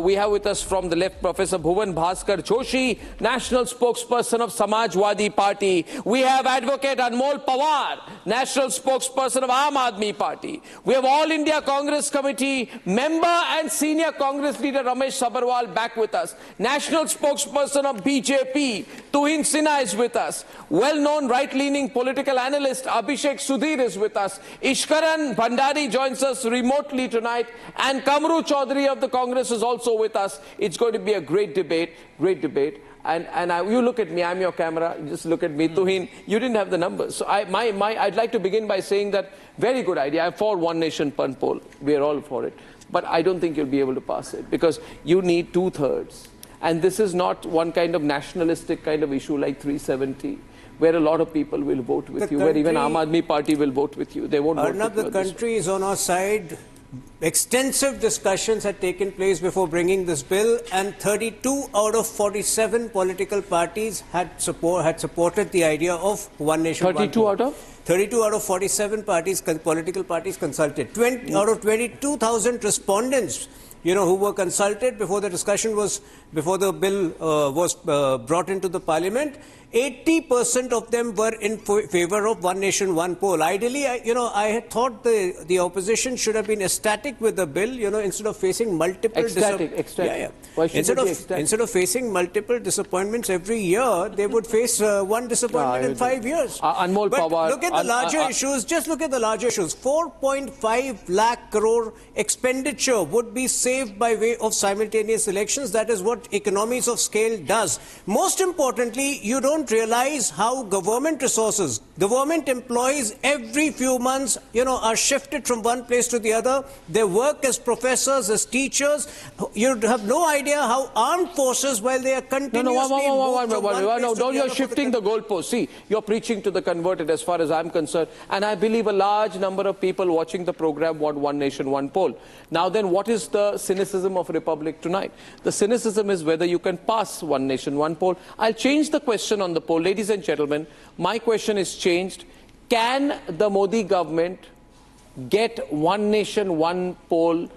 We have with us from the left Professor Bhuvan Bhaskar Joshi, National Spokesperson of Samajwadi Party. We have Advocate Anmol Pawar, National Spokesperson of Aam Aadmi Party. We have All India Congress Committee member and senior Congress leader Ramesh Sabharwal back with us. National Spokesperson of BJP, Tuhin Sinha is with us. Well-known right-leaning political analyst Abhishek Sudhir is with us. Ishkaran Bhandari joins us remotely tonight, and Kamru Chaudhary of the Congress is also with us. It's going to be a great debate, And you look at me, I'm your camera, just look at me. Tuhin, you didn't have the numbers. So I'd like to begin by saying that very good idea. I'm for One Nation One Poll. We are all for it. But I don't think you'll be able to pass it because you need 2/3. And this is not one kind of nationalistic kind of issue like 370, where a lot of people will vote with you, where even Aam Aadmi Party will vote with you. They won't vote with you. The country is on our side. Extensive discussions had taken place before bringing this bill, and 32 out of 47 political parties had supported the idea of One Nation, One Poll. 32 out of 47 political parties consulted. 20 out of 22,000 respondents, who were consulted before the bill was brought into the parliament. 80% of them were in favor of One Nation, One Poll. Ideally, I had thought the opposition should have been ecstatic with the bill, instead of facing multiple instead of facing multiple disappointments every year, they would face one disappointment in 5 years. Anmol Pawar, look at the larger issues. Just look at the larger issues. 4.5 lakh crore expenditure would be saved by way of simultaneous elections. That is what economies of scale does. Most importantly, you don't realize how government resources, government employees every few months, are shifted from one place to the other. They work as professors, as teachers. You have no idea how armed forces, while they are continuously you're shifting the goalpost. See, you're preaching to the converted as far as I'm concerned, and I believe a large number of people watching the program want One Nation, One Poll. Now then, what is the cynicism of Republic tonight? The cynicism is whether you can pass One Nation, One Poll. I'll change the question on the poll. Ladies and gentlemen, my question is changed. Can the Modi government get One Nation, One Poll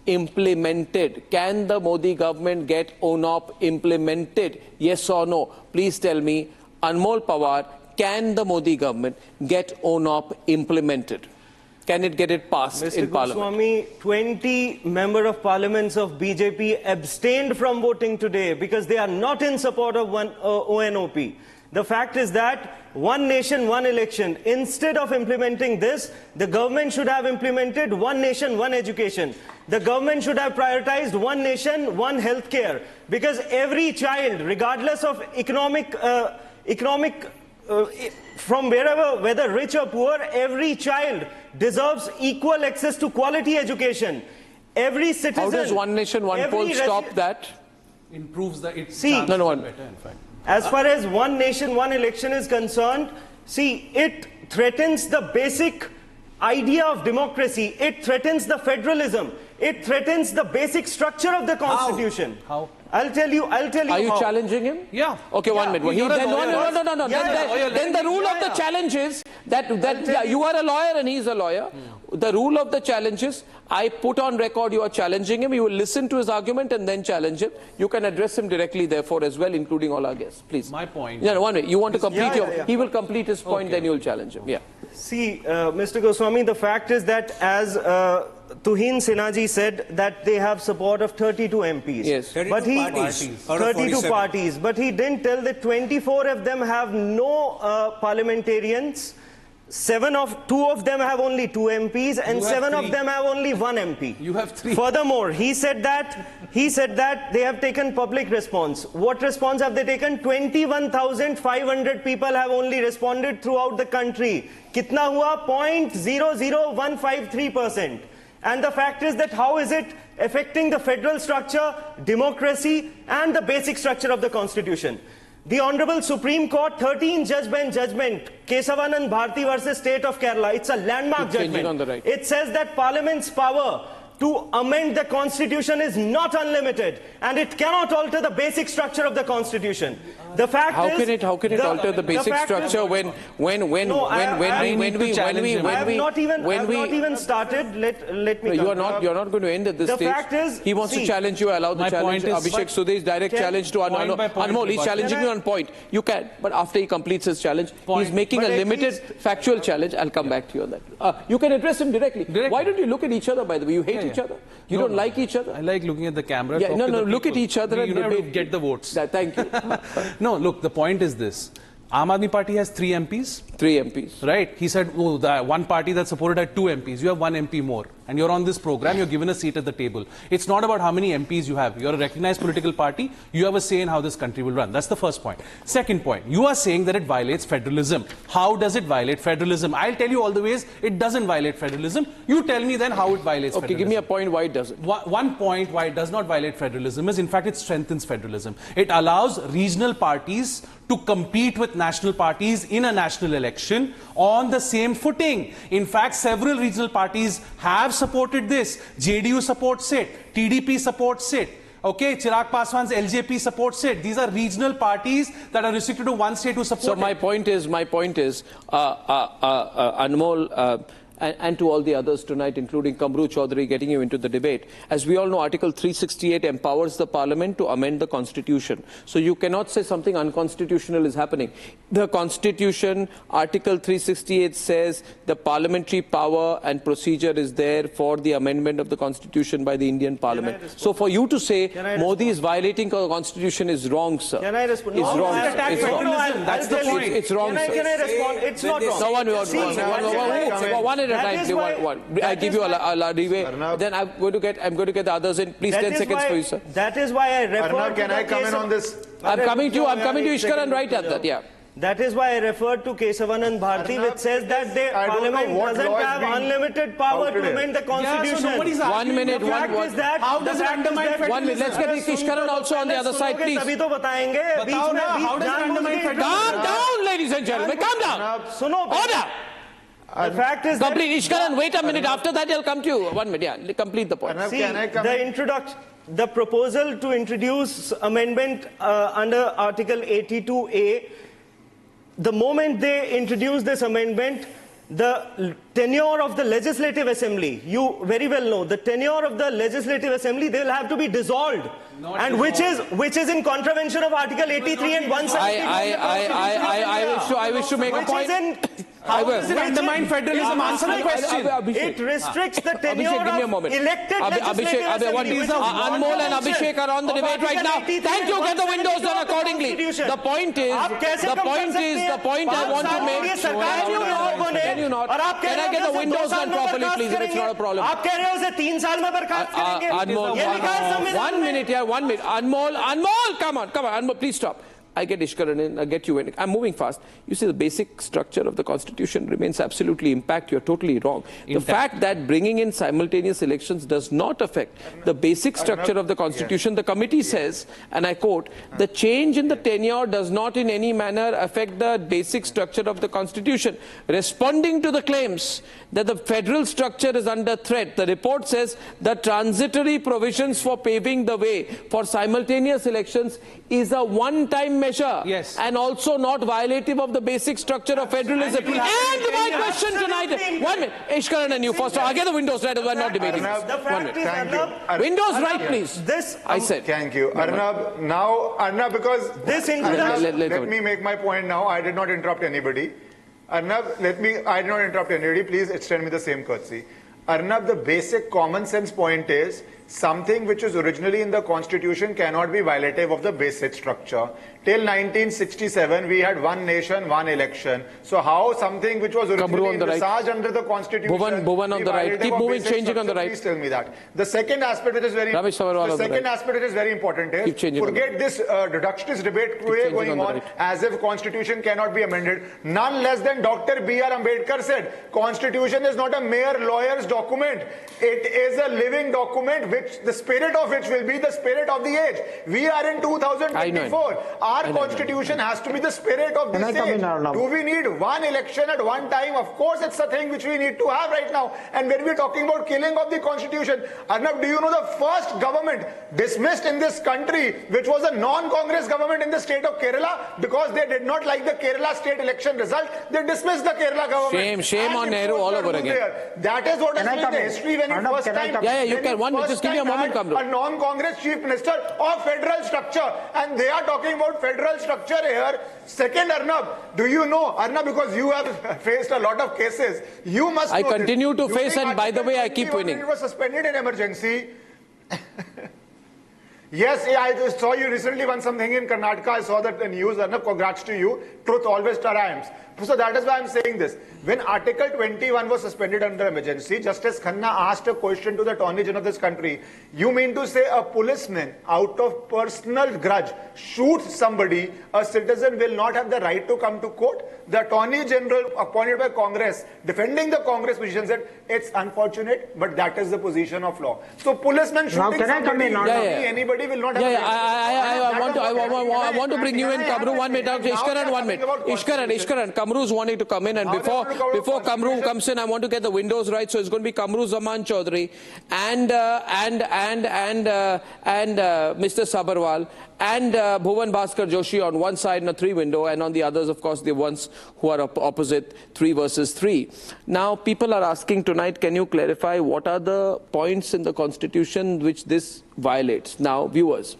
implemented? Can the Modi government get ONOP implemented? Yes or no? Please tell me. Anmol Pawar, can the Modi government get ONOP implemented? Can it get it passed in Parliament? Mr. Goswami, 20 Member of Parliaments of BJP abstained from voting today because they are not in support of ONOP. The fact is that One Nation, One Election, instead of implementing this, the government should have implemented One Nation, One Education. The government should have prioritized One Nation, One Healthcare, because every child, regardless of economic from wherever, whether rich or poor, every child deserves equal access to quality education. Every citizen... How does One Nation, One Poll stop that? Improves the... As far as One Nation, One Election is concerned, see, it threatens the basic idea of democracy. It threatens the federalism. It threatens the basic structure of the Constitution. How? I'll tell you Are you challenging him? Yeah. Okay, 1 minute. Then the rule of the challenge is that you are a lawyer and he's a lawyer. The rule of the challenge is, I put on record you are challenging him. You will listen to his argument and then challenge him. You can address him directly, therefore, as well, including all our guests. Please. My point. No, 1 minute. You want to complete He will complete his point, then you will challenge him. Yeah. See, Mr. Goswami, the fact is that as Tuhin Sinha ji said that they have support of 32 MPs. Yes. 32 parties. But he didn't tell that 24 of them have no parliamentarians. 2 of them have only 2 MPs, and 7 of them have only 1 MP. You have 3. Furthermore, he said that they have taken public response. What response have they taken? 21,500 people have only responded throughout the country. Kitna hua? 0.00153%. And the fact is that how is it affecting the federal structure, democracy, and the basic structure of the Constitution? The Honorable Supreme Court 13-judge bench judgment, Kesavanand Bharti versus State of Kerala, it's a landmark judgment. It says that Parliament's power to amend the constitution is not unlimited, and it cannot alter the basic structure of the constitution. The fact How is, can it alter the basic structure when we I have not even started. Let me. you're not going to end at this The stage. fact is, He wants to see, challenge you. Allow the my challenge. point is- Abhishek Sudhir's direct Can- challenge to point by point, Anmol. He's Vibhash. challenging you on point. You can, but after he completes his challenge, he's making But a at limited least- factual challenge. I'll come back to you on that. You can address him directly. Why don't you look at each other? By the way, you hate each other. You don't like each other. I like looking at the camera. Yeah, talk no, to the look at people. each other and You don't have to debate. get the votes. Thank you. No, look, the point is this. Aam Aadmi Party has 3 MPs, 3 MPs. right? He said, oh, the one party that supported had 2 MPs. You have 1 MP more. And you're on this program, you're given a seat at the table. It's not about how many MPs you have. You're a recognized political party. You have a say in how this country will run. That's the first point. Second point, you are saying that it violates federalism. How does it violate federalism? I'll tell you all the ways it doesn't violate federalism. You tell me then how it violates Okay, federalism. give me a point why it doesn't. One point why it does not violate federalism is, in fact, it strengthens federalism. It allows regional parties to compete with national parties in a national election on the same footing. In fact, several regional parties have supported this. JDU supports it. TDP supports it. Okay, Chirag Paswan's LJP supports it. These are regional parties that are restricted to one state who support So it. my point is, Anmol, and to all the others tonight, including Kamru Chaudhary, getting you into the debate. As we all know, Article 368 empowers the Parliament to amend the Constitution. So you cannot say something unconstitutional is happening. The Constitution, Article 368 says the parliamentary power and procedure is there for the amendment of the Constitution by the Indian Parliament. So for you to say Modi is violating the Constitution is wrong, sir. Can I respond? Is No, wrong, I'll sir. attack It's you. wrong. No, I'll That's tell the you. point. It's wrong, Can sir. I respond? It's not wrong. No, one See, that's why- one at a that time. is please, why- one. I that give is you a why- leeway. Arnab. Then I'm going to get the others in. Please, that 10 is seconds why- for you, sir. That is why I refer Arnab, to can the I come case in of- on this? I'm coming to you. I'm coming to One Ishkaran second, right at Mr. that. Yeah. That is why I referred to Kesavan Bharti, which says that the I don't know Parliament what doesn't law is have being unlimited power to touted amend the Yeah, so Constitution. nobody's 1 arguing minute, with The fact one- is that How the does it fact is undermine that- 1 minute. Let's get Ishkaran also on the other side, please. तभी तो बताएंगे बीच बताओ में ना, how does it undermine Calm down, ladies and gentlemen. Calm down. सुनो Order. The fact is that Complete. Ishkaran, wait a minute. After that, I'll come to you. 1 minute. Yeah. Complete the point. Arnab, see, can I come the in? introduction, the proposal to introduce amendment under Article 82A, the moment they introduce this amendment, the tenure of the Legislative Assembly, you very well know, the tenure of the Legislative Assembly, they will have to be dissolved. And which is in contravention of Article 83 and 170. I wish to make a point. How does it undermine federalism? Answer the question. It restricts the tenure Abhishek, give me a of moment. elected Abhishek, legislative what assembly, is which is Anmol and contravention Abhishek are on the of debate right Article now. 83 Thank you. and Get the windows 170 done of the accordingly. Constitution. The point is, आप कैसे कम कर सकते हैं? the point I 5 want to साल make. की सरकार Can you में not? लोगों ने- Can you not? और आप कह Can रहे I हो get the कि windows 2 साल done में properly, बर्खास्त please? If it's not a करेंगे। problem. आप कह रहे हो उसे 3 साल में बर्खास्त करेंगे। Anmol, ये लिखा है संविधान 1 में। minute here, 1 minute. Anmol, come on, Anmol, please stop. I get Ishkaran in, I get you in. I'm moving fast. You see, the basic structure of the Constitution remains absolutely intact. You're totally wrong. The fact that bringing in simultaneous elections does not affect the basic structure of the Constitution, the committee says, and I quote, the change in the tenure does not in any manner affect the basic structure of the Constitution. Responding to the claims that the federal structure is under threat, the report says the transitory provisions for paving the way for simultaneous elections is a one-time measure, Yes. and also not violative of the basic structure of federalism. And my question tonight, 1 minute, Ishkaran and you first. I'll get the windows right, we're not debating. Arnab, The 1 fact minute. is, Thank you. Arnab, Windows Arnab, right, please. this I said. Thank you. Arnab, now, Arnab, because... This Arnab, introduction- let me make my point now. I did not interrupt anybody. Arnab, I did not interrupt anybody. Please extend me the same courtesy. Arnab, the basic common sense point is something which was originally in the Constitution cannot be violative of the basic structure. Till 1967, we had one nation, one election. So how something which was originally on the right. envisaged under the Constitution... Bhuvan on be the right. violative Keep of moving, basic changing on the structure? right. Please tell me that. The second aspect which is very... Ramesh Savarwal the on the second right. aspect which is very important Keep is changing on the forget this reductionist debate changing going on the on right. as if Constitution cannot be amended. None less than Dr. B.R. Ambedkar said, Constitution is not a mere lawyer's document. It is a living document which the spirit of which will be the spirit of the age. We are in 2024. Our constitution has to be the spirit of this age. Do we need one election at one time? Of course, it's a thing which we need to have right now. And when we're talking about killing of the constitution, Arnab, do you know the first government dismissed in this country, which was a non-Congress government in the state of Kerala, because they did not like the Kerala state election result, they dismissed the Kerala government. Shame on Nehru all over again. That is what has been the history when you first time. Yeah, you can. Just give me a moment, Kamru. A non-Congress chief minister of federal structure, and they are talking about federal structure here. Second, Arnab, do you know, Arnab, because you have faced a lot of cases, you must know I continue this. to face, and by the way, I keep winning. It was suspended in emergency. Yes, I just saw you recently won something in Karnataka. I saw that in news. Arnab, congrats to you. Truth always triumphs. So that is why I'm saying this. When Article 21 was suspended under emergency, Justice Khanna asked a question to the Attorney General of this country. You mean to say a policeman, out of personal grudge, shoots somebody, a citizen will not have the right to come to court? The Attorney General appointed by Congress, defending the Congress position, said it's unfortunate, but that is the position of law. So policemen shooting somebody, anybody will not have the right. I want to bring you in, Kamru, 1 minute. Ishkaran, 1 minute. Ishkaran. Kamru's wanting to come in, and before Kamru comes in, I want to get the windows right. So it's going to be Kamru Zaman Chaudhary and Mr. Sabharwal and Bhuvan Bhaskar Joshi on one side in a 3-window, and on the others, of course, the ones who are opposite, 3 versus 3. Now, people are asking tonight, can you clarify what are the points in the Constitution which this violates? Now, viewers,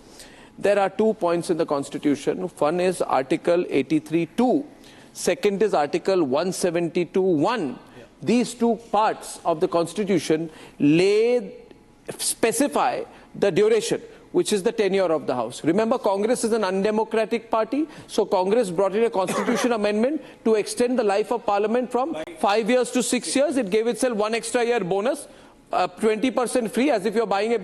there are 2 points in the Constitution. One is Article 83(2). Second is Article 172(1). These 2 parts of the Constitution specify the duration, which is the tenure of the House. Remember, Congress is an undemocratic party, so Congress brought in a constitution amendment to extend the life of Parliament from 5 years to 6 years. It gave itself 1 extra year bonus, 20% free, as if you're buying a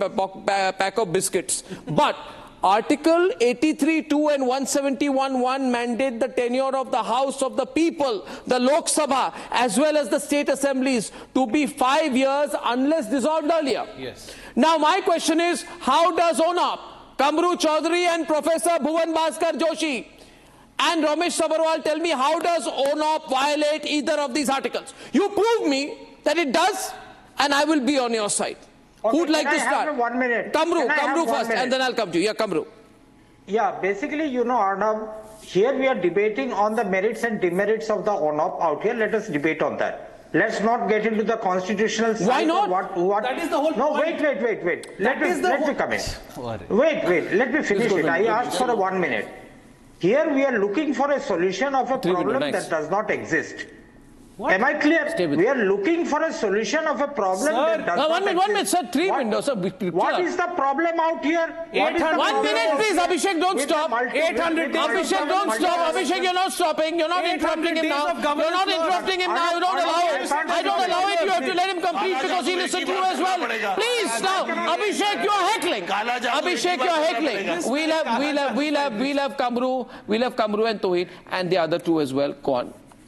pack of biscuits. But Article 83(2) and 171(1) mandate the tenure of the House of the People, the Lok Sabha, as well as the state assemblies, to be 5 years unless dissolved earlier. Yes. Now my question is, how does ONAP, Kamru Chaudhary and Professor Bhuvan Bhaskar Joshi and Ramesh Sabharwal tell me, how does ONAP violate either of these articles? You prove me that it does, and I will be on your side. Okay, who'd like to start? Have 1 minute. Kamru first, and then I'll come to you. Yeah, Kamru. Yeah, basically, you know, Arnab, here we are debating on the merits and demerits of the ONAP out here. Let us debate on that. Let's not get into the constitutional side. Why not? What That is the whole No, point. wait. Let me come in. Wait, let me finish it. I asked for a 1 minute. Here we are looking for a solution of a problem that does not exist. Am I clear? We are looking for a solution of a problem that does not exist. 1 minute, sir. 3 windows, sir. What is the problem out here? 1 minute, please, Abhishek, don't stop. 800 days. Abhishek, don't stop. Abhishek, you're not stopping. You're not interrupting him now. You're not interrupting him now. You don't allow it. I don't allow it. You have to let him complete because he listened to you as well. Please, now, Abhishek, you're heckling. Abhishek, you're heckling. We'll have Kamru and Tauhid and the other 2 as well.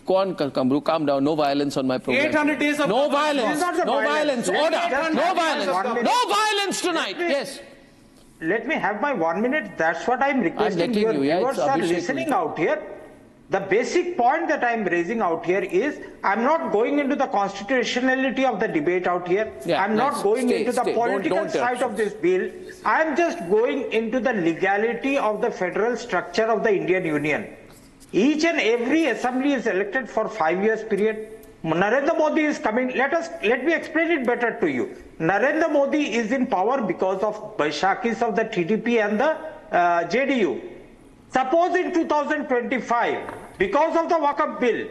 Go on, Kamru, calm down. No violence on my program. 800 days of no violence. No violence. Order. No violence. No violence tonight. Yes. Let me have my 1 minute. That's what I'm requesting. Your viewers are listening out here. The basic point that I'm raising out here is, I'm not going into the constitutionality of the debate out here. I'm not going into the political side of this bill. I'm just going into the legality of the federal structure of the Indian Union. Each and every assembly is elected for 5 years period. Narendra Modi is coming. Let me explain it better to you. Narendra Modi is in power because of Baishakis of the TDP and the JDU. Suppose in 2025, because of the Waqf bill,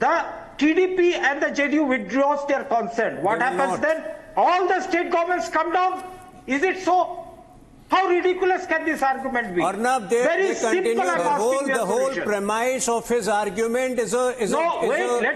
the TDP and the JDU withdraws their consent. What happens then? All the state governments come down. Is it so? How ridiculous can this argument be? Arnab, Very simple. The whole premise of his argument is an illusionary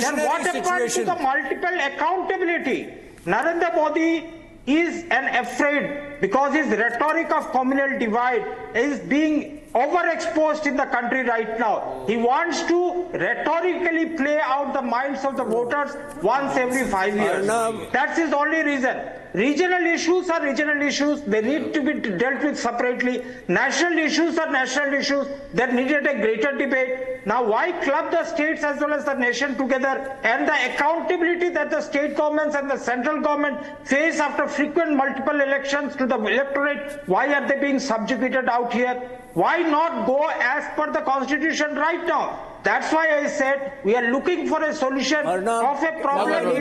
then what happens to the multiple accountability? Narendra Modi is afraid because his rhetoric of communal divide is being overexposed in the country right now. He wants to rhetorically play out the minds of the voters once every 5 years. That's his only reason. Regional issues are regional issues. They need to be dealt with separately. National issues are national issues that needed a greater debate. Now, why club the states as well as the nation together, and the accountability that the state governments and the central government face after frequent multiple elections to the electorate? Why are they being subjugated out here? Why not go as per the constitution right now? That's why I said we are looking for a solution of a problem.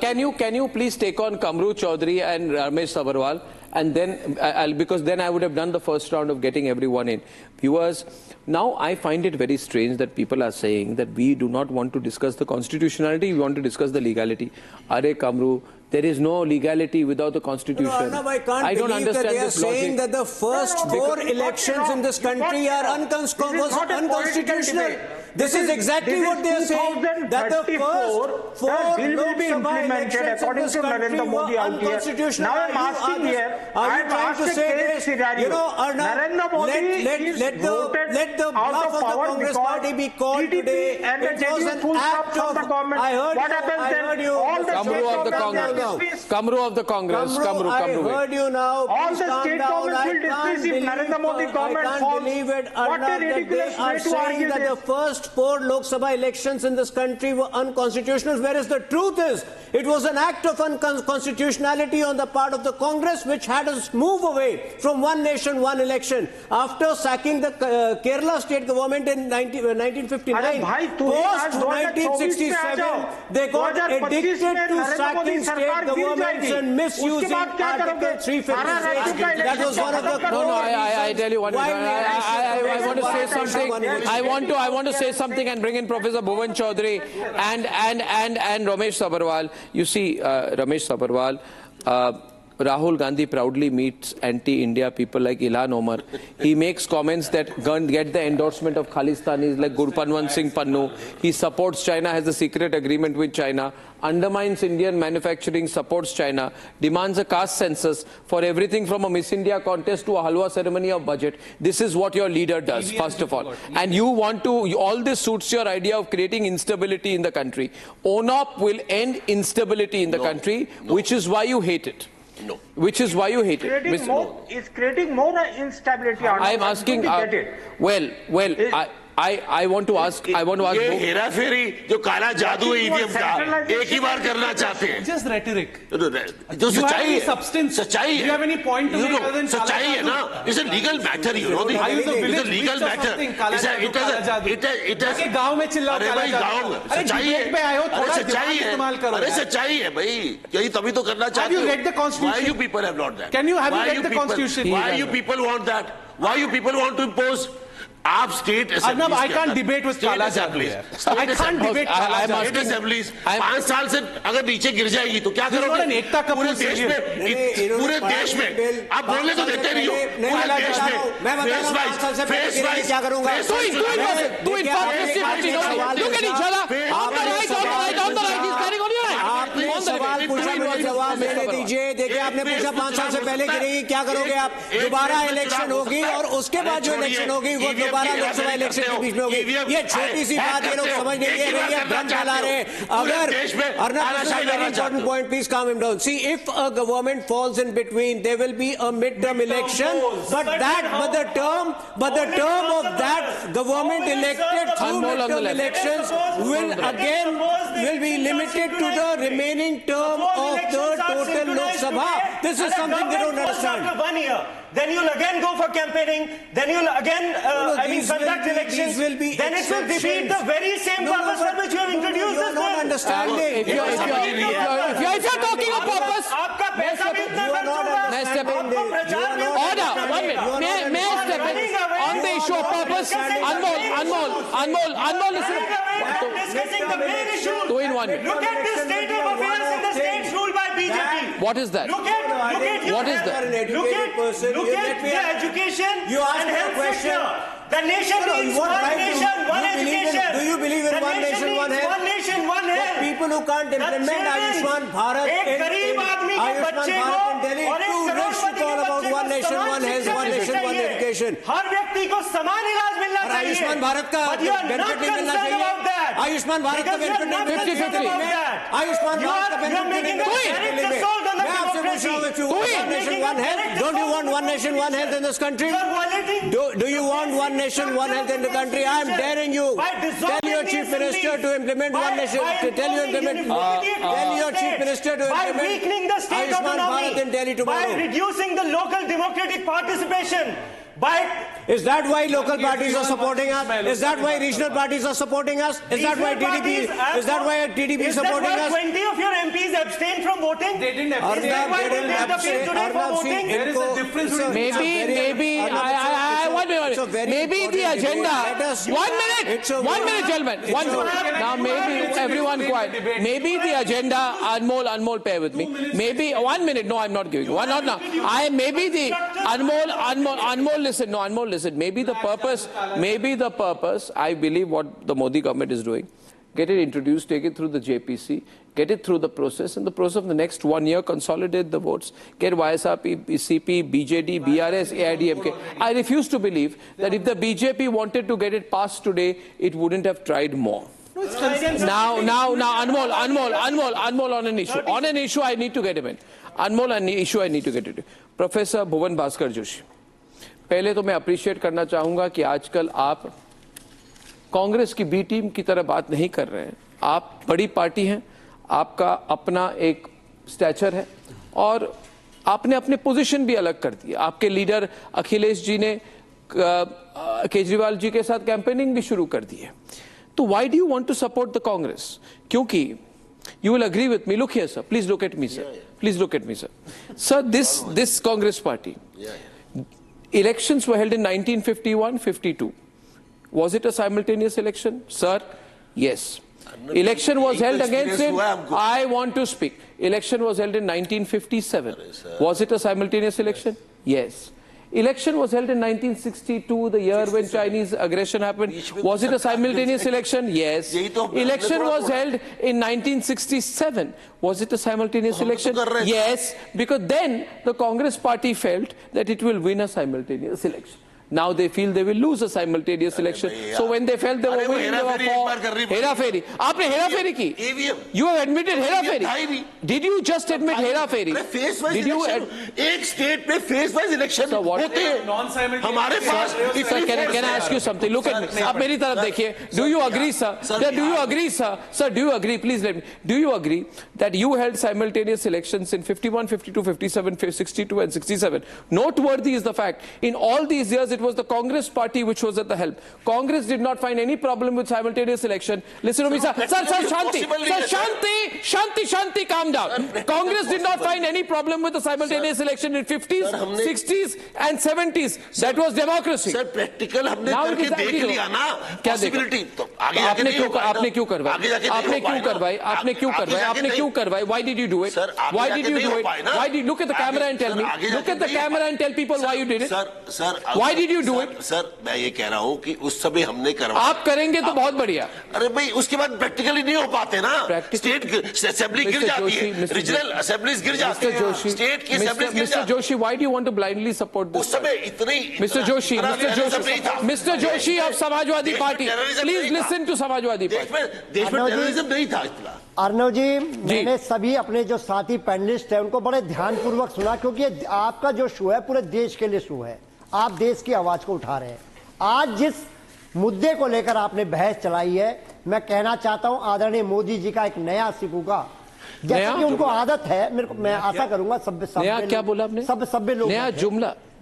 Can you please take on Kamru Chaudhary and Ramesh Sabharwal, and then because then I would have done the first round of getting everyone in. Viewers, now I find it very strange that people are saying that we do not want to discuss the constitutionality, we want to discuss the legality. Are Kamru, there is no legality without the constitution. No, I can't believe that they are saying that the first 4 elections in this country are unconstitutional. This is exactly what they are saying, that the first 4 will be implemented according to Narendra Modi out here. Now I'm asking here, I'm trying to say this scenario. Narendra Modi let the bluff of the Congress party be called today. It was an act of the government. I heard you. Kamru of the Congress. Kamru of the Congress. Kamru. I heard you now. All the state governments will dismiss if Narendra Modi government falls. I can't believe it. What a ridiculous way to argue that the first 4 Lok Sabha elections in this country were unconstitutional, whereas the truth is it was an act of unconstitutionality on the part of the Congress, which had us move away from one nation, one election. After sacking the Kerala state government in 1959, post-1967, they got addicted to sacking state governments and misusing Article 356. That was one of the... I tell you what, I want to say something. I want to say something and bring in Professor Bhuvan Chaudhary and Ramesh Sabharwal. You see, Ramesh Sabharwal, Rahul Gandhi proudly meets anti-India people like Ilhan Omar. He makes comments that get the endorsement of Khalistanis like Gurpanwant Singh Pannu. He supports China, has a secret agreement with China, undermines Indian manufacturing, supports China, demands a caste census for everything from a Miss India contest to a halwa ceremony of budget. This is what your leader does, first of all. And you want to, all this suits your idea of creating instability in the country. ONOP will end instability in the country, which is why you hate it. No. Which is why you hate it. It's creating more instability. I am asking. I want to ask. ये हेरा फेरी जो काला जादू है EVM का एक ही बार करना चाहते हैं. Just rhetoric. जो सच्चाई है. सच्चाई है. Do you have any point to make other than सच्चाई है ना. It's a legal matter, you know. It's a legal matter. It has. गांव में चिल्लाओ काला जादू. सच्चाई है. अरे सच्चाई है. अरे सच्चाई है भाई. यही तभी तो करना चाहते हो. Have you read the Constitution? Why you people have not that? Have you read the Constitution? Why you people want that? Why you people want to impose? आप state Arnab, I can't debate with Kala Jadoo. I can't debate Kala Jadoo. State assemblies 5 साल से अगर नीचे गिर जाएगी तो क्या करोगे? पूरे देश में आप बोलने तो देते नहीं हो. पूरे देश में फेस वाइज क्या करूंगा? Do it for festivity. Look at each other. On the right. He's carrying on your right. सवाल पूछा, जवाब मैंने दीजिए. देखिए, आपने पूछा 5 साल से पहले गिरेगी, क्या करोगे आप? दोबारा इलेक्शन होगी और उसके बाद जो इलेक्शन होगी वो दोबारा लोकसभा इलेक्शन के बीच में होगी. ये छोटी सी बात ये लोग समझ नहीं रहे, ये भ्रम फैला रहे. अगर very important point, please calm him down. See, if a government falls in between, there will be a midterm election, but the term of that government elected through midterm elections will be limited to the remaining term of the total Lok Sabha. This is something they don't understand. After 1 year, then you'll again go for campaigning, then you'll again conduct elections, then it will defeat the very same purpose for which you have introduced this bill. You're not understanding. If you're talking of purpose, आपका पैसा भी इतना खर्च होगा. मैं step in. Order. 1 minute. May I step in on the issue of purpose? Anmol, listen. Discussing the main issue. 2 in 1 minute. Look at the state of affairs in the states ruled by BJP. What is that? Look at what is that? Look at the education and health sector. The nation needs one nation, one education. Do you believe in one nation, one health? One nation, one health. People who can't implement Ayushman Bharat in Delhi, too rich to call about one nation, one health, one nation, one education. nation. हर व्यक्ति को समान इलाज मिलना चाहिए। आयुष्मान भारत का benefit नहीं मिलना चाहिए। आयुष्मान भारत का बेनिफिट नहीं मिलना चाहिए। आयुष्मान भारत का बेनिफिट नहीं मिलना चाहिए। मैं आपसे पूछ रहा हूँ, if you want one nation, one health, don't you want one nation, one health in this country? Do you want one nation, one health in the country? I am daring you. Tell your chief minister to implement one nation. Tell your chief minister to implement weakening the state Ayushman Bharat in Delhi tomorrow. By reducing the local democratic participation. Is that why local parties are supporting us? Is that why regional parties are supporting us? Is that why TDP is supporting us? Is that why 20 of your MPs abstained from voting? They didn't abstain. There is a difference. Maybe the agenda. 1 minute, gentlemen. Now maybe everyone quiet. Maybe the agenda. Anmol, pair with me. Maybe 1 minute. No, I'm not giving you. Not now. Maybe the Anmol. Listen, no, Anmol, listen. Maybe the purpose, I believe what the Modi government is doing, get it introduced, take it through the JPC, get it through the process, and the process of the next 1 year, consolidate the votes, get YSRP, CP, BJD, BRS, AIDMK. I refuse to believe that if the BJP wanted to get it passed today, it wouldn't have tried more. Now, Anmol, on an issue. On an issue, I need to get him in. Anmol, an issue I need to get it in. Professor Bhuvan Bhaskar Joshi. पहले तो मैं appreciate करना चाहूंगा कि आजकल आप कांग्रेस की B team की तरह बात नहीं कर रहे हैं। आप बड़ी पार्टी हैं, आपका अपना एक स्टैचर है और आपने अपने पोजीशन भी अलग कर दी। आपके लीडर अखिलेश जी ने केजरीवाल जी के साथ कैंपेनिंग भी शुरू कर दी है। तो why do you want to support the Congress? क्योंकि you will agree with me. Look here, sir. Please look at me, sir. Please look at me, sir. Sir, this Congress party. Elections were held in 1951-52. Was it a simultaneous election? Sir, yes. Election was held against it. I want to speak. Election was held in 1957. Was it a simultaneous election? Yes. Election was held in 1962, the year when Chinese aggression happened. Was it a simultaneous election? Yes. Election was held in 1967. Was it a simultaneous election? Yes, because then the Congress party felt that it will win a simultaneous election. Now they feel they will lose a simultaneous election. So when they felt they were winning, they were for Hera Fairy. Aapne Hera Fairy ki? You have admitted Hera Fairy. Did you just admit Hera Fairy? Did you? एक state पे phase wise election होते हैं. हमारे पास. Sir, can I ask you something? Look at me. आप मेरी तरफ देखिए. Do you agree, sir? Do you agree, sir? Sir, do you agree? Please let me. Do you agree that you held simultaneous elections in 51, 52, 57, 62, and 67? Noteworthy is the fact in all these years it was the Congress party which was at the helm. Congress did not find any problem with simultaneous election. Listen to me, sir. Sir, Shanti. Sir, Shanti, calm down. Congress did not find any problem with the simultaneous election in 50s, 60s and 70s. That was democracy. Sir, practical हमने करके देख लिया ना. Possibility. आपने क्यों करवाई? Why did you do it? Why did you do it? Why did look at the camera and tell me? Look at the camera and tell people why you did it. Sir, why did you do it? Sir मैं ये कह रहा हूँ कि उस समय हमने करवाया. आप करेंगे तो बहुत बढ़िया. अरे भाई उसके बाद प्रैक्टिकली नहीं हो पाते ना. स्टेट असेंबली गिर जाती है, रीजनल असेंबलीज गिर जाती है, स्टेट की असेंबलीज गिर जाती है. Mr. Joshi, why do you want to blindly support this? उस समय इतनी Mr. Joshi of Samajwadi party. Please listen to Samajwadi party. देश में टेररिज्म नहीं था इतना. अर्णव जी, मैंने सभी अपने जो साथी पैनलिस्ट हैं उनको बड़े ध्यानपूर्वक सुना, क्योंकि आपका जो शो है पूरे देश के लिए शो है. आप देश की आवाज को उठा रहे हैं. आज जिस मुद्दे को लेकर आपने बहस चलाई है, मैं कहना चाहता हूं आदरणीय मोदी जी का एक नया सिक्का, जैसे कि उनको आदत है. मैं आशा करूंगा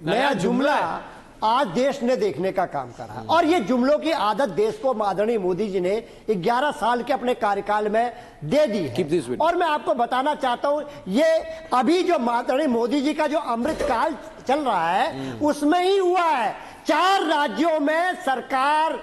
नया जुमला आज देश ने देखने का काम करा. और ये जुमलों की आदत देश को आदरणीय मोदी जी ने 11 साल के अपने कार्यकाल में दे दी है. और मैं आपको बताना चाहता हूं, ये अभी जो आदरणीय मोदी जी का जो अमृत काल चल रहा है उसमें ही हुआ है. 4 राज्यों में सरकार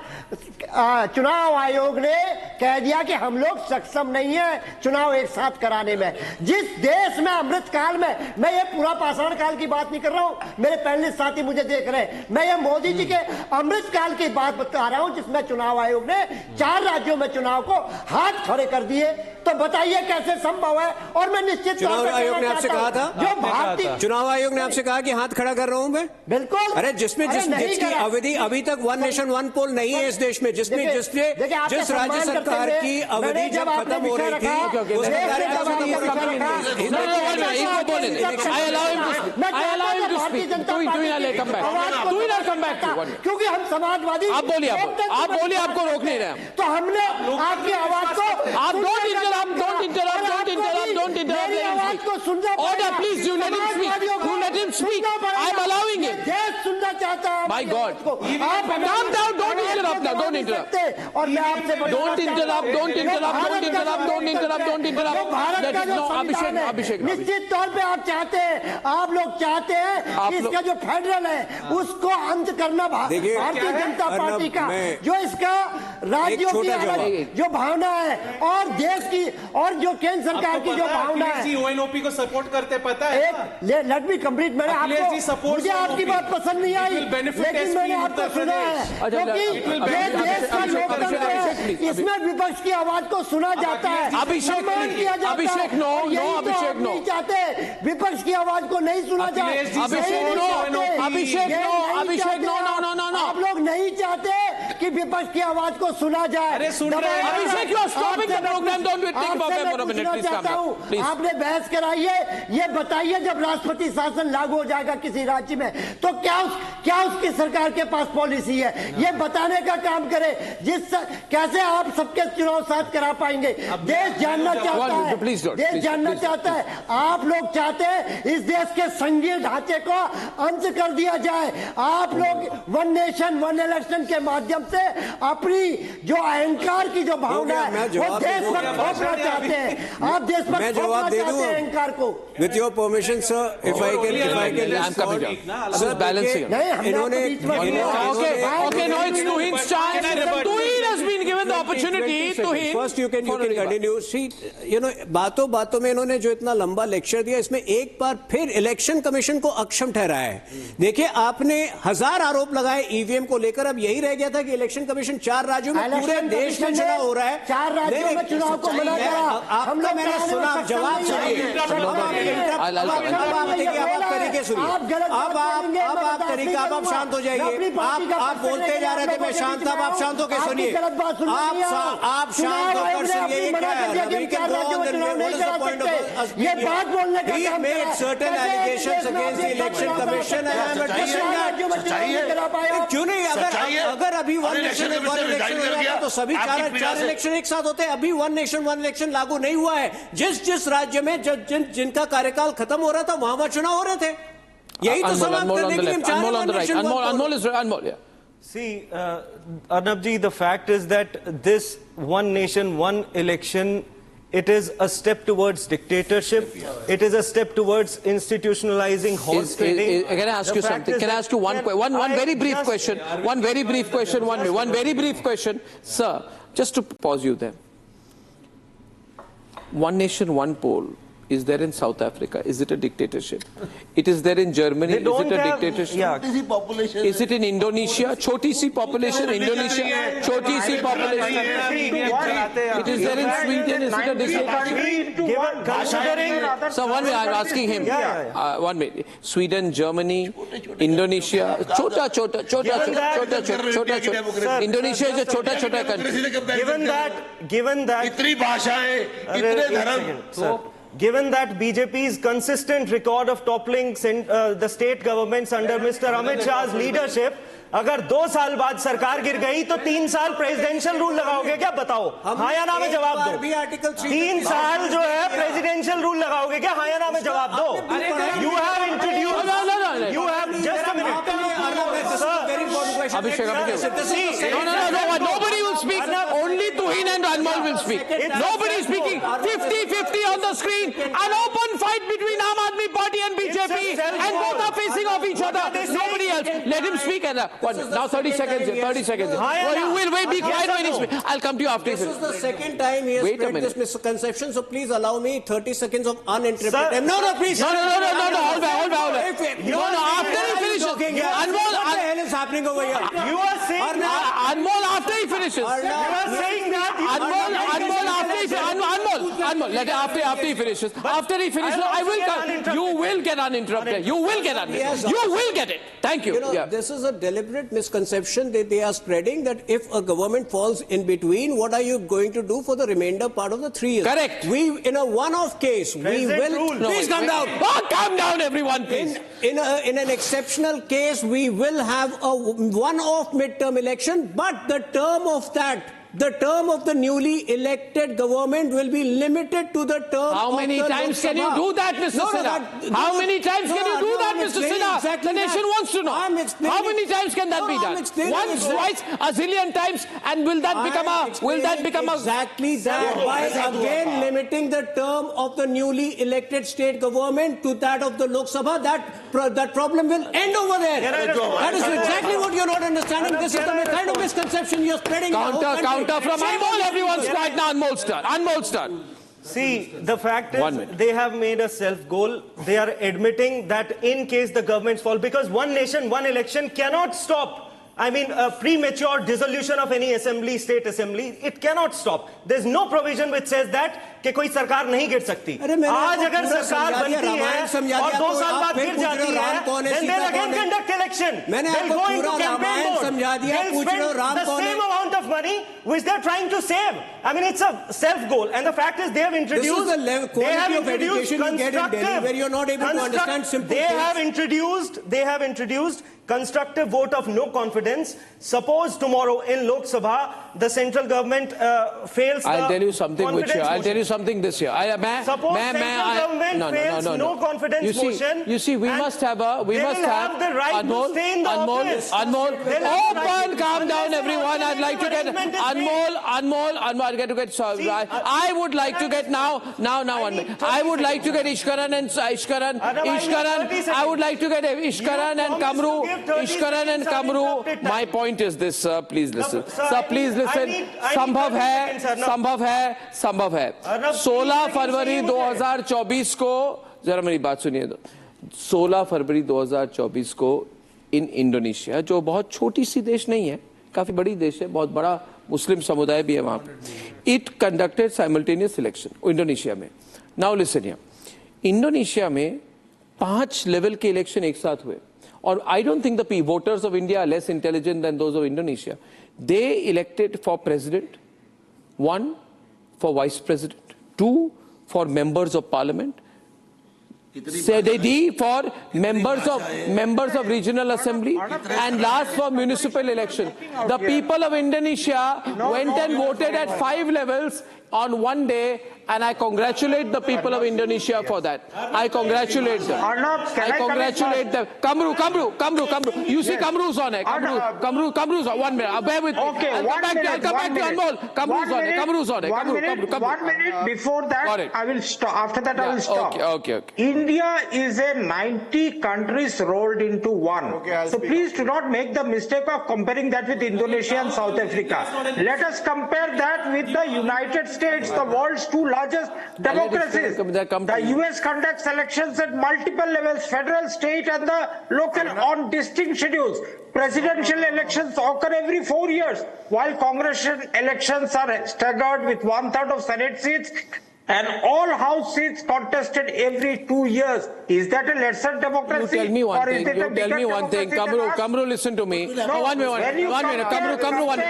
चुनाव आयोग ने कह दिया कि हम लोग सक्षम नहीं है चुनाव एक साथ कराने में। जिस देश में अमृतकाल में, मैं ये पूरा पाषाण काल की बात नहीं कर रहा हूं, मेरे पैनलिस्ट साथी मुझे देख रहे हैं, मैं ये मोदी जी के अमृतकाल की बात बता रहा हूं जिसमें चुनाव आयोग ने 4 राज्यों में चुनाव को हाथ खड़े कर दिए। तो बताइए कैसे संभव है। और मैं निश्चित चुनाव आयोग ने आपसे कहा था, जो भारतीय चुनाव आयोग ने आपसे कहा कि हाथ खड़ा कर रहा हूं मैं, बिल्कुल। अरे जिसमें जिसकी अवधि अभी तक 1 नेशन 1 पोल नहीं है इस देश में, जिस राज्य सरकार की अवधि जब खत्म हो रही थी क्योंकि हम समाजवादी। आप बोलिए, आपको रोक नहीं रहे। तो हमने आपकी आवाज को, आप डोंट इंटरप्ट मेरी आवाज को सुनना। Order please, you let him speak. I am allowing it. देश सुनना चाहता है। माय गॉड, आप calm down, don't interrupt, don't interrupt. और मैं आपसे डोंट इंटरप्ट। भारत का जो अभिषेक, निश्चित तौर पे आप चाहते हैं, आप लोग चाहते हैं कि इसका जो फेडरल है उसको अंत करना। भारतीय जनता पार्टी का जो इसका राज्यों की जो भावना है और देश की और जो केंद्र सरकार की जो भावना है, यूएनओपी को सपोर्ट करते पता है। Let me complete. मैंने आपको, मुझे आपकी बात पसंद नहीं आई, लेकिन मैंने आपको सुना है क्योंकि ये देश का लोकतंत्र है, इसमें विपक्ष की आवाज को सुना जाता है, सम्मान किया जाता है। अभिषेक नो, नहीं चाहते विपक्ष की आवाज को नहीं सुना जाए। अभिषेक नो। आप लोग नहीं चाहते कि विपक्ष की आवाज को सुना जाए। अरे सुन रहे हैं Abhishek, you are stopping the programme, don't take away for a minute please. आपने बहस कराई है, ये बताइए जब राष्ट्रपति शासन लागू हो जाएगा किसी राज्य में तो क्या उसकी सरकार के पास पॉलिसी है, ये बताने का काम करे। कैसे आप सबके चुनाव साथ करा पाएंगे। देश जानना चाहता है, देश जानना चाहता है। आप लोग चाहते हैं इस देश के संघीय ढांचे को अंत कर दिया जाए। आप लोग 1 नेशन 1 इलेक्शन के माध्यम से अपनी जो अहंकार की जो भावना है वो देश पर थोपना चाहते हैं। आप देश पर थोपना चाहते हैं अहंकार को। With your permission sir, if I can sir, balancing. इन्होंने Okay, no, it's Tuhin's chance. Tuhin has been given the opportunity. Tuhin. First you can continue. See, बातों में इन्होंने जो इतना लंबा लेक्चर दिया, इसमें एक बार फिर इलेक्शन कमीशन को अक्षम ठहराया है। देखिए, आपने 1000 आरोप लगाए ईवीएम को लेकर, अब यही रह गया था कि इलेक्शन कमीशन 4 राज्यों में, पूरे देश में चुनाव हो रहा है, 4 राज्यों में चुनाव को मना करा। हम लोग, मैंने सुना, जवाब सुनिए। आप तरीके सुनिए, अब आप तरीका, अब आप शांत हो जाइए। आप बोलते जा रहे थे, मैं शांत था, आप शांत होकर सुनिए। आप शांत होकर सुनिए। ये क्या है? ये बात बोलने का He made certain allegations against the election commission and I'm addressing that. क्यों नहीं? अगर अभी 1 नेशन 1 इलेक्शन हो जाता तो सभी 4 इलेक्शन एक साथ होते। अभी 1 नेशन 1 इलेक्शन लागू नहीं हुआ है। जिस राज्य में जिनका कार्यकाल खत्म हो रहा था वहां चुनाव हो रहे थे। यही तो समाप्त करने के लिए 4 Anmol, yeah. See, Arnab ji, the fact is that this 1 nation 1 election, it is a step towards dictatorship. It is a step towards institutionalizing horse trading. Can I ask you something? Can I ask you one very brief question? One very brief question. Sir, just to pause you there. 1 nation, 1 poll is there in South Africa. Is it a dictatorship? It is there in Germany. Is it a dictatorship? population. Is it in Indonesia? Choti si population. Indonesia. Choti si population. It is there in Sweden. Is it a dictatorship? So one minute, I'm asking him. 1 minute. Sweden, Germany, Indonesia. Chota. Indonesia is a chota country. Given that. इतनी भाषाएं, इतने धर्म. Given that BJP's consistent record of toppling the state governments under Mr. Amit Shah's leadership, अगर 2 साल बाद सरकार गिर गई तो 3 साल प्रेसिडेंशियल रूल लगाओगे क्या? बताओ, हाँ या ना में जवाब दो। 3 साल जो है प्रेसिडेंशियल रूल लगाओगे क्या? हाँ या ना में जवाब दो। You have introduced. You have just a minute. Abhishek. No, nobody will speak. Only Tuhin and Anmol will speak. Nobody is speaking. 50-50 on the screen. An open fight between Aam Aadmi Aadmi Party and BJP, and both are facing off each other. Nobody else. Let him speak. And now 30 seconds here. 30 seconds here. You will wait. Be quiet when he speaks. I'll come to you after. This is the second time he has spread this misconception. So please allow me 30 seconds of uninterrupted. No, please. No. Hold back. After he finishes. Anmol, what the hell is happening over here? You are saying that. Anmol, after he finishes. You are saying that. Anmol, let after he finishes. After he finishes, you will get uninterrupted. You will get uninterrupted. You will get it. Thank you. This is a deliberate misconception that they are spreading, that if a government falls in between, what are you going to do for the remainder part of the 3 years? Correct. In a one-off case, we will... Please come down. Calm down, everyone, please. In an exceptional case, we will have a one-off midterm election, but the term of the newly elected government will be limited to the term How of many the times can you do that, Mr. Sinha? How many times can you do that, Mr. Sinha? Exactly the nation wants to know. How many times can that be done? Once, twice, a zillion times, and will that become a... Exactly that. By again limiting the term of the newly elected state government to that of the Lok Sabha, that problem will end over there. That is exactly what you're not understanding. This is the kind of misconception you're spreading. Counter from Anmol. Everyone's quiet now. Anmol's turn. See, the fact is, they have made a self-goal. They are admitting that in case the governments fall, because one nation, one election cannot stop. I mean, a premature dissolution of any assembly, state assembly, it cannot stop. There's no provision which says that कि कोई सरकार नहीं गिर सकती. आज अगर सरकार बनती है और 2 साल बाद गिर जाती है, then they'll again conduct election. They'll go into campaign mode. They'll spend the same amount of money which they're trying to save. I mean, it's a self-goal, and the fact is they have introduced. This is the quality of education you get in Delhi, where you're not able to understand simple things. They have introduced constructive vote of no confidence. Suppose tomorrow in Lok Sabha the central government fails. I'll tell you something this year. Suppose central government fails no confidence motion. You see, we must have the right to stay in the office. Anmol, calm down, everyone. I'd like to get Anmol. I would like to get now 1 minute. I would like to get Ishkaran. I would like to get Ishkaran and Kamru. My point is this, sir. Please listen. Sir, please listen. संभव है 16 फरवरी 2024 को, जरा मेरी बात सुनिए तो, 16 फरवरी 2024 को in Indonesia, जो बहुत छोटी सी देश नहीं है, काफी बड़ी देश है, बहुत बड़ा मुस्लिम समुदाय भी है वहां, it conducted simultaneous election Indonesia में. नाउ लिसन हियर, इंडोनेशिया में 5 लेवल के इलेक्शन एक साथ हुए. Or I don't think the voters of India are less intelligent than those of Indonesia. They elected for president, 1 for vice president, 2 for members of parliament, CD for members of regional assembly, and last for municipal election. The people of Indonesia went and voted at 5 levels on one day, and I congratulate the people of Indonesia for that. I congratulate them. Kamru. You see Kamru's on it. Kamru's on. 1 minute. Bear with me. Okay, I'll come back to Anmol. Kamru's on it. 1 minute before that, I will stop. After that, I will stop. Okay. India is a 90 countries rolled into one. So please do not make the mistake of comparing that with Indonesia and South Africa. Let us compare that with the United States, the world's 2 largest democracies. The US conducts elections at multiple levels, federal, state and the local, on distinct schedules. Presidential elections occur every 4 years, while congressional elections are staggered with 1/3 of Senate seats and all House seats contested every 2 years. Is that a lesser democracy? You tell me one thing. Kamru, listen to me. No, 1 minute. Kamru, one.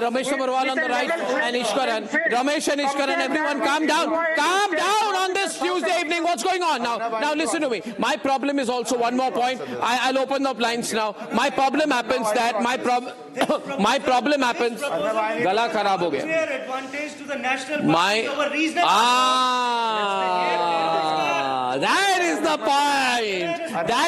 Ramesh Agarwal on the right and Ishkaran. Ramesh and Ishkaran, everyone calm down. Calm down on this Tuesday evening. What's going on now? Now listen to me. My problem is also one more point. I'll open up lines now. My problem happens that my problem happens. Gala kharab ho gaya. That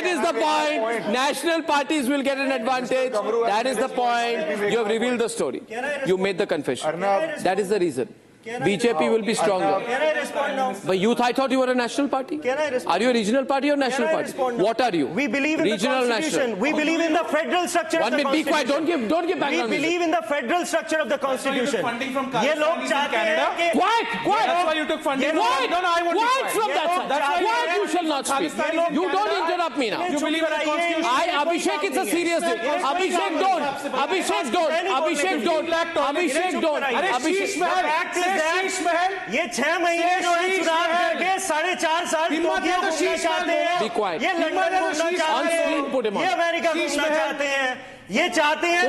is the point. National parties will get an advantage. That is the point. You have revealed the story. You made the confession. That is the reason. BJP will be stronger. Can I respond now? But youth, I thought you were a national party. Can I respond? Are you a regional party or national party? What are you? We believe in regional, the constitution. national. We believe in the federal structure of the Be quiet. constitution. Don't give background We music. believe in the federal structure of the constitution. Funding from ये लोग चाहते हैं कि Quiet. That's why you took funding. Quiet. No, I won't be Quiet from that side. That's why Quiet. You shall not speak. You don't interrupt me now. You believe in the constitution. Abhishek, it's a serious thing. Abhishek, don't. Abhishek, don't. Abhishek, don't. Abhishek, don't. Sheesh Mahal, Sheesh Mahal, ये 6 महीने जो है चुनाव करके 4.5 साल Tokyo घूमना चाहते हैं। Be quiet. ये लंदन घूमना चाहते हैं। ये अमेरिका घूमना चाहते हैं। ये चाहते हैं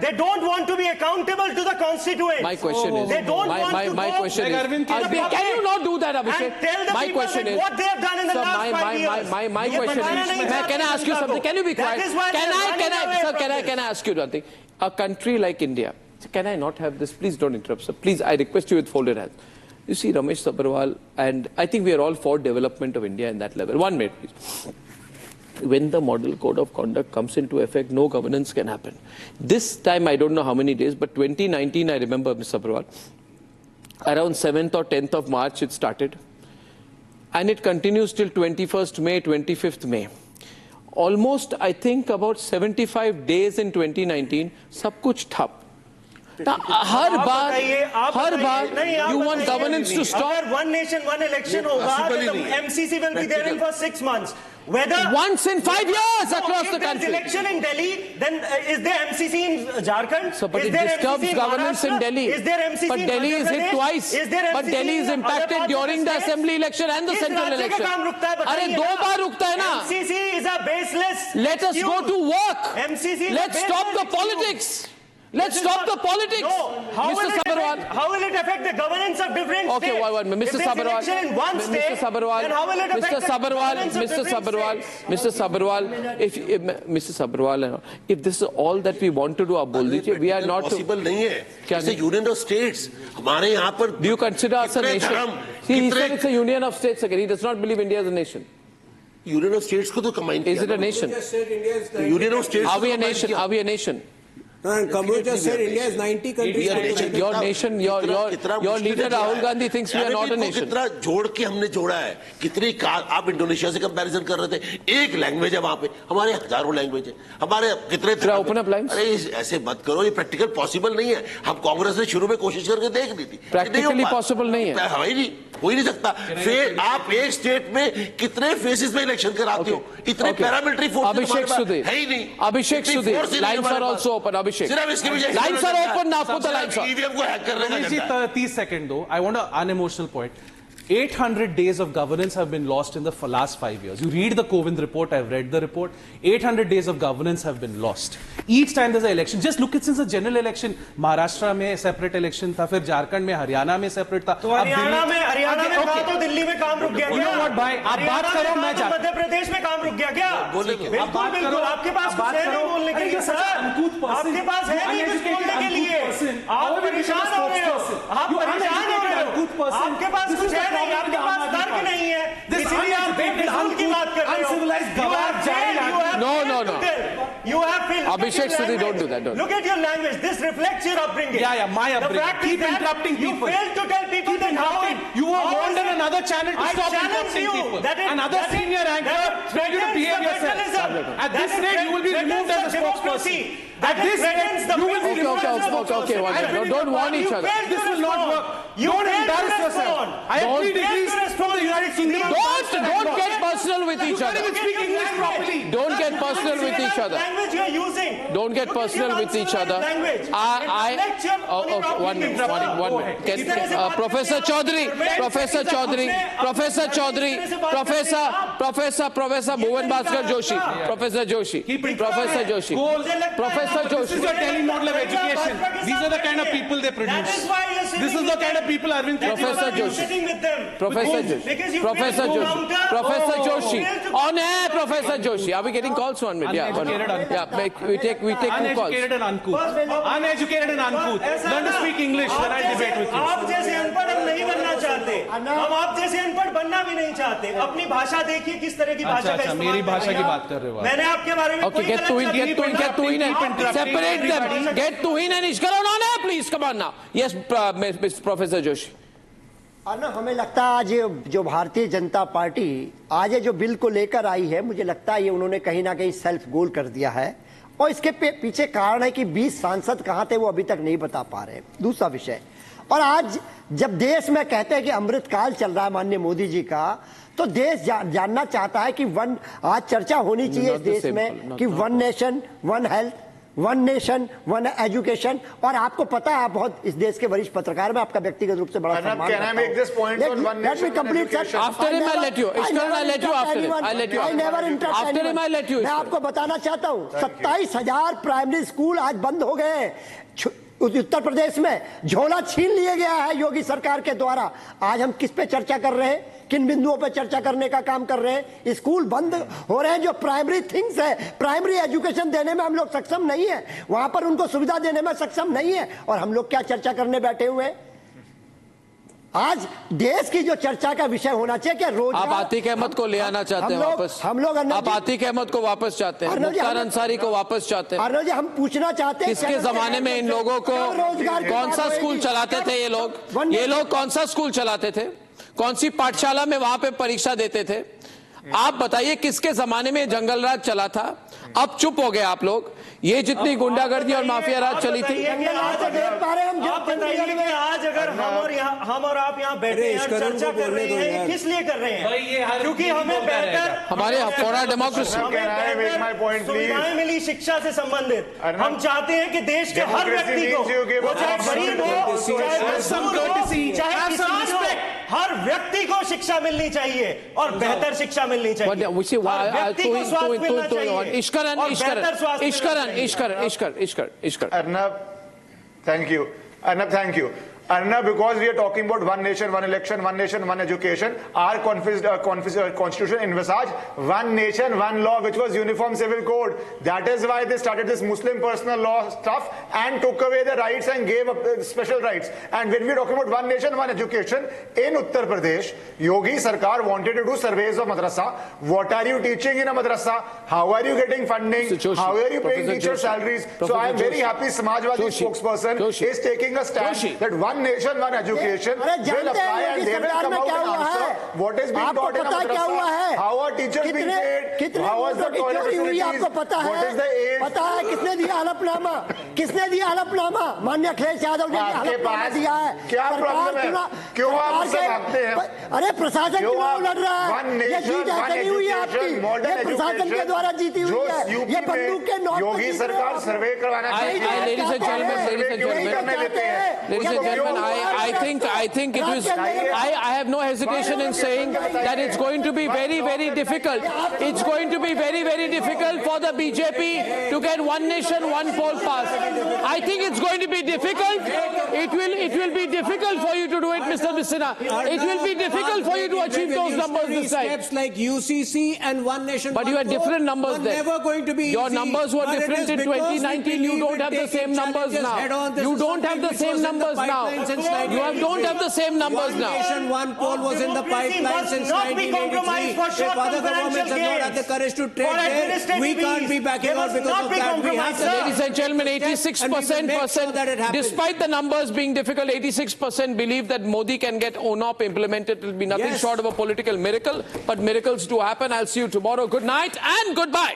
they don't want to be accountable to the constituents. My question is, they don't want to my question is, can you not do that, Abhishek? and tell the My people question that is, what they have done in the last 5 years. my question is, can I ask you something? Can you be quiet? Can I ask you something? A country like India, can I not have this? Please don't interrupt, sir. Please, I request you with folded hands. You see, Ramesh Sabharwal, and I think we are all for development of India in that level. 1 minute, please. When the model code of conduct comes into effect, no governance can happen. This time, I don't know how many days, but 2019, I remember, Mr. Sabharwal, around 7th or 10th of March, it started. And it continues till 21st May, 25th May. Almost, I think, about 75 days in 2019, सब कुछ ठप. हर बार you want governance to stop. अगर one nation, one election होगा, तो MCC will be there in for 6 months. Whether once in 5 years across the country. If election in Delhi, then is there MCC in Jharkhand? So, but it disturbs governance in Delhi. Is there MCC but in Delhi is hit twice. Is there MCC but Delhi is impacted during the assembly election and the central election. अरे 2 बार रुकता है ना. MCC is a baseless. Let us go to work. MCC. Let's stop the politics. Let's stop the politics. No. Mr. Sabharwal. How will it affect the governance of different states? Okay, Mr. Sabharwal. Mr. Sabharwal. Then how will it affect the governance of different states? Mr. Sabharwal, Mr. Sabharwal, if this is all that we want to do, आप बोल दीजिए, we are not possible नहीं है. It's a union of states. हमारे यहाँ पर. Do you consider us a nation? See, he said it's a union of states again. He does not believe India is a nation. Union of states को तो combine किया. Is it a nation? Union of states. Are we a nation? Are we a nation? No, and Kamru just said India is 90 countries. Your nation, your leader Rahul Gandhi thinks we are not a nation. कितना जोड़ के हमने जोड़ा है. कितनी आप Indonesia से comparison कर रहे थे. एक लैंग्वेज है वहाँ पे. हमारे हजारों लैंग्वेज है. हमारे कितने. Open up lines. अरे ऐसे मत करो. ये प्रैक्टिकल पॉसिबल नहीं है. हम कांग्रेस ने शुरू में कोशिश करके देख ली थी. प्रैक्टिकली पॉसिबल नहीं है. हो ही नहीं सकता. फिर आप एक स्टेट में कितने फेसेस में इलेक्शन कराते हो. इतने पैरामिलिट्री फोर्स है ही नहीं. Abhishek Sudhir, lines are also open. Abhishek. Lines are open now. Put the lines on. EVM को हैक करने का 30 seconds though. I want an unemotional point. 800 days of governance have been lost in the last 5 years. You read the Kovind report, I've read the report. 800 days of governance have been lost. Each time there's an election, just look at since the general election, Maharashtra में separate election था, फिर झारखंड में, हरियाणा में separate था. तो हरियाणा में था तो दिल्ली में काम रुक गया क्या? You know what भाई, आप बात करो मैं जाता. मध्य प्रदेश में काम रुक गया क्या? बिल्कुल आपके पास कुछ है नहीं बोलने के लिए सर. आपके पास है नहीं कुछ बोलने के लिए. आप परेशान हो रहे हो. आप परेशान हो रहे हो. आपके पास कुछ है नहीं. आपके पास तर्क नहीं है. इसलिए आप बेफिजूल की बात कर रहे हो. No. You have filled. Abhishek Sudhir, don't do that. Don't. Look at your language. This reflects your upbringing. Yeah, my upbringing. The fact Keep is interrupting you people. failed to tell people that how it. You were warned on another channel to I stop challenge interrupting you. people. Another senior anchor told you to behave yourself. At this rate, you will be removed as a spokesperson. At this rate, you will be removed as a spokesperson. Don't warn each other. This will not work. Don't embarrass yourself. I have 3 degrees from the United Kingdom. Don't get personal with each other. You can't even speak English properly. Don't get personal with each other. Language you are using. Don't get personal with each other. One minute. Professor Chaudhary, Professor Bhuvan Bhaskar Joshi, Professor Joshi. This is your Delhi model of education. These are the kind of people they produce. This is the kind of people Arvind. Professor Joshi. On air, Professor Joshi. Are we getting calls? 1 minute. Yeah. We take 2 calls. Uneducated and uncouth. Learn to speak English when I debate with you. आप जैसे अनपढ़ हम नहीं बनना चाहते. हम आप जैसे अनपढ़ बनना भी नहीं चाहते. अपनी भाषा देखिए किस तरह की भाषा का इस्तेमाल. मेरी भाषा की बात कर रहे हो. मैंने आपके बारे में Okay, get to in. Separate them. Get to in and Ishkaran on air. please. Come on now. Yes, Professor Joshi. ना हमें लगता है आज जो भारतीय जनता पार्टी आज जो बिल को लेकर आई है, मुझे लगता है ये उन्होंने कहीं ना कहीं सेल्फ गोल कर दिया है और इसके पीछे कारण है कि 20 सांसद कहां थे वो अभी तक नहीं बता पा रहे। दूसरा विषय, और आज जब देश में कहते हैं कि अमृतकाल चल रहा है माननीय मोदी जी का, तो देश जानना चाहता है कि आज चर्चा होनी चाहिए इस देश में कि one nation one health, one nation one education. और आपको पता है, आप बहुत इस देश के वरिष्ठ पत्रकार में आपका व्यक्तिगत रूप से बड़ा सम्मान करता हूं। मैं आपको बताना चाहता हूं 27,000 प्राइमरी स्कूल आज बंद हो गए उत्तर प्रदेश में, झोला छीन लिया गया है योगी सरकार के द्वारा। आज हम किस पे चर्चा कर रहे हैं, किन बिंदुओं पर चर्चा करने का काम कर रहे हैं? स्कूल बंद हो रहे हैं, जो प्राइमरी थिंग्स है, प्राइमरी एजुकेशन देने में हम लोग सक्षम नहीं है, वहां पर उनको सुविधा देने में सक्षम नहीं है, और हम लोग क्या चर्चा करने बैठे हुए हैं? आज देश की जो चर्चा का विषय होना चाहिए कि रोजगार। आप आतिक अहमद को ले आना चाहते हैं वापस? हम लोग आप आतिक अहमद को वापस चाहते हैं, मुख्तार अंसारी को वापस चाहते हैं? अर्नब जी, हम पूछना चाहते हैं किसके जमाने में इन लोगों को कौन सा स्कूल चलाते थे? ये लोग कौन सा स्कूल चलाते थे? कौन सी पाठशाला में वहां पे परीक्षा देते थे? आप बताइए किसके जमाने में जंगल राज चला था? अब चुप हो गए आप लोग। ये जितनी गुंडागर्दी और माफिया राज चली थी, आप बताइए कि आज अगर हम और आप यहाँ बैठे हैं चर्चा कर रहे हैं, किस लिए कर रहे हैं? क्योंकि हमें बेहतर हमारे फॉर डेमोक्रेसी सुविधाएं मिली शिक्षा से संबंधित। हम चाहते हैं कि देश के हर व्यक्ति को, वो चाहे गरीब हो चाहे किसान हो, हर व्यक्ति को शिक्षा मिलनी चाहिए और बेहतर शिक्षा मिलनी चाहिए। हर व्यक्ति को स्वास्थ्य मिलना चाहिए। Ishkar. Arnab, thank you. Arnab, because we are talking about one nation, one election, one nation, one education, our constitution envisaged one nation, one law, which was uniform civil code. That is why they started this Muslim personal law stuff and took away the rights and gave up special rights. And when we are talking about one nation, one education, in Uttar Pradesh, Yogi Sarkar wanted to do surveys of madrasa. What are you teaching in a madrasa? How are you getting funding? How are you paying teacher salaries? So I am very happy Samajwadi spokesperson is taking a stand that one nation, one education will apply and they will come out and answer what is being taught in a madrasa, how are teachers being paid, how is the toilet facilities, what is the age. पता है किसने दिया हलफनामा? किसने दिया हलफनामा? माननीय अखिलेश यादव ने हलफनामा दिया है। क्या प्रॉब्लम है? क्यों आप मुझसे भागते हैं? अरे प्रशासन चुनाव लड़ रहा है, ये जीत ऐसे नहीं हुई आपकी, ये प्रशासन के द्वारा जीती हुई है, ये बंदूक के नोट। योगी सरकार सर्वे करवाना चाहिए। I think it was. I have no hesitation in saying that it's going to be very, very difficult. It's going to be very, very difficult for the BJP to get one nation, one poll passed. I think it's going to be difficult. It will be difficult for you to do it, Mr. Misina. It will be difficult for you to achieve those numbers this time. Steps like UCC and one nation. But you had different numbers then. Never going to be Your numbers were different in 2019. You don't have the same numbers now. You don't have the same numbers now. You don't have the same numbers now. One nation, one poll was in the pipeline since 1983. If other governments have not had the courage to tread there, we can't be backing out because of that. We have to. Ladies and gentlemen, 86%, despite the numbers being difficult, 86% believe that Modi can get ONOP implemented. It will be nothing short of a political miracle, but miracles do happen. I'll see you tomorrow. Good night and goodbye.